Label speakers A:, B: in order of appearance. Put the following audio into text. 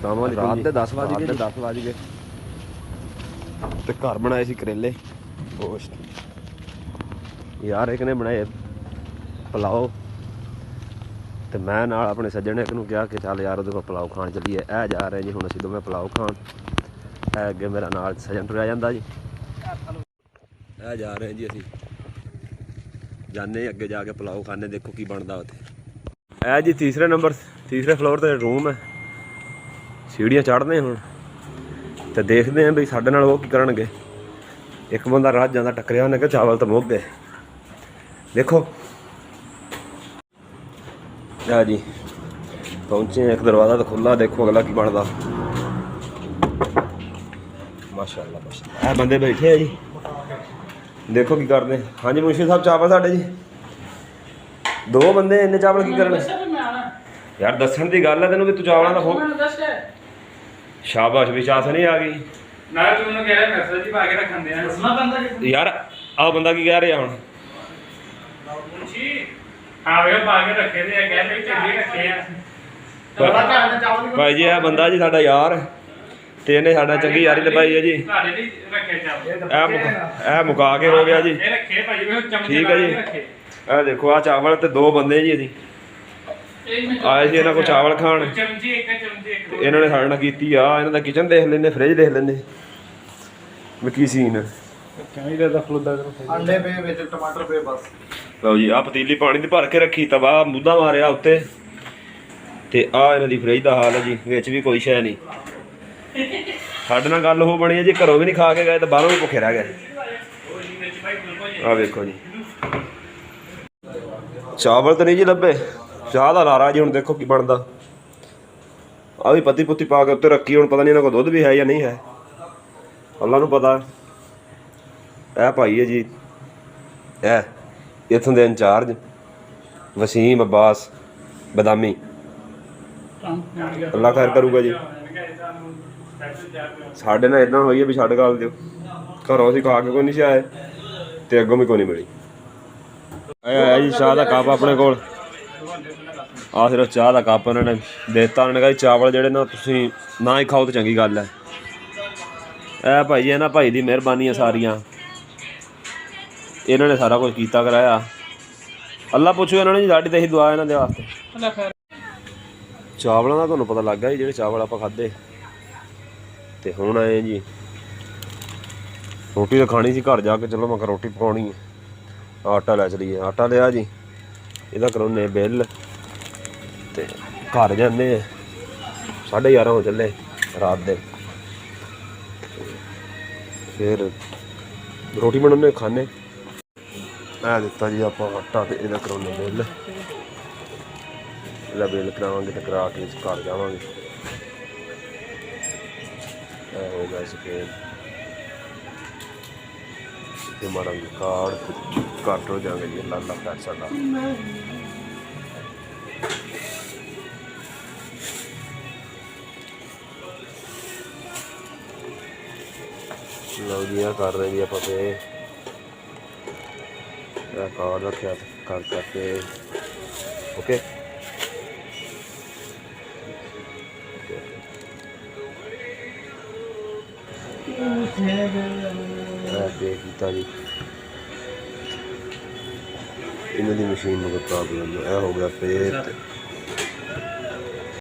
A: रात के 10 बज गए तो घर बनाए सी करेले गोश्त यार एक ने बनाए पुलाओ तो मैं नाल अपने सज्जन एक नूं कहा कि चल यार उहदे कोल पुलाओ खाण चलीए ए जा रहे जी हुण असीं दोवें पुलाओ खाण ए अगे मेरा नाल सज्जन तुरिया जांदा जी ए जा रहे जी असीं जाने अगे जाके पुलाओ खाने देखो की बनदा उत्थे ए जी तीसरे फ्लोर ते रूम है सीढ़ियां चढ़दे हुण तो देखते हैं बई साडे नाल वो की करनगे एक बंदा राह जांदा टकरिया उन्हें कहा चावल तो मुक गए देखो आ जी पहुंचे एक दरवाज़ा तो खुला देखो अगला की बनता माशाअल्लाह माशाअल्लाह बंदे बैठे हैं जी देखो की करते हाँ जी मुंशी साहब चावल साढ़े जी 2 बंदे इन्ने चावल की करने यार दसन की गल है तेन भी तू चावलों का फोन शाबाश विश्वास नहीं आ गई यार आओ बंदा की कह रहा हूँ भाई जी है बंदा जी साडा यार ते इन्हें साडा चंगी यारी लभाई है जी ए मुका के हो गया जी ठीक है जी ए देखो आ चावल ते 2 बंदे जी जी आए सी इन्हों को चावल खाण इन्होंने साढ़े नाल कीती आ इन्हां दा किचन देख लेने फ्रिज देख लेने की सीन लो जी आ पतीली पानी दी भर के रखी तवा मुद्दा मारिया उत्ते ते आ इन्हां दी फ्रिज दा हाल है जी विच भी कोई शै नहीं साडे नाल गल हो बनी है जी घरों भी नहीं खा के गए तो बाहरों भी भुखे रह गए आ वेखो जी चावल तो नहीं जी लभे चाह का लारा जी हुण देखो की बनता आ भी पत्ती पुत्ती पा के उत्ते रखी हुण पता नहीं इन्हां कोल दुध भी है या नहीं है अल्लाह नूं पता ए भाई है जी ए इत्थों दे इंचार्ज वसीम अब्बास बदामी अल्लाह खैर करूगा जी साढ़े नाल इदां होई है भी छड्ड गल दिओ घरों असीं खा के कोई नहीं आए ते अग्गों भी कोई नहीं मिली आया जी चाह का कप अपने कोल आ सिर्फ चाह का कप उन्होंने देता उन्होंने कहा चावल जोड़े ना तुसीं ना ही खाओ तो चंगी गल है ए भाई जी इन्हां भाई दी मेहरबानी है सारियां इन्होंने सारा कुछ कीता कराया अल्लाह पुछो इन्होंने जी साडी तो यही दुआ इन्हां दे वास्ते चावलों का तुहानूं पता लग गया जी जिहड़े चावल आपां खाधे ते हुण आए जी रोटी तो खानी सी घर जाके चलो मैं रोटी पकाउणी है आटा लै चलीए आटा लिया जी इहदा कराउने बिल ते घर जाने 11:30 हो चले रात दे फिर रोटी बनाने खाने ऐ दिता जी आप आटा तो इहदा कराउने बिल इहदा बिल करावांगे तो करा के घर जावांगे हो गया सफेद ते मारांगे कार्ड घट हो जाएंगे जी अल्लाह अल्लाह पैसा ला लो जी कर रहे जी आप कार्ड रखा कर करके ओके पे किया जी इन्हों की मशीन में कोई प्रॉब्लम है हो गया पे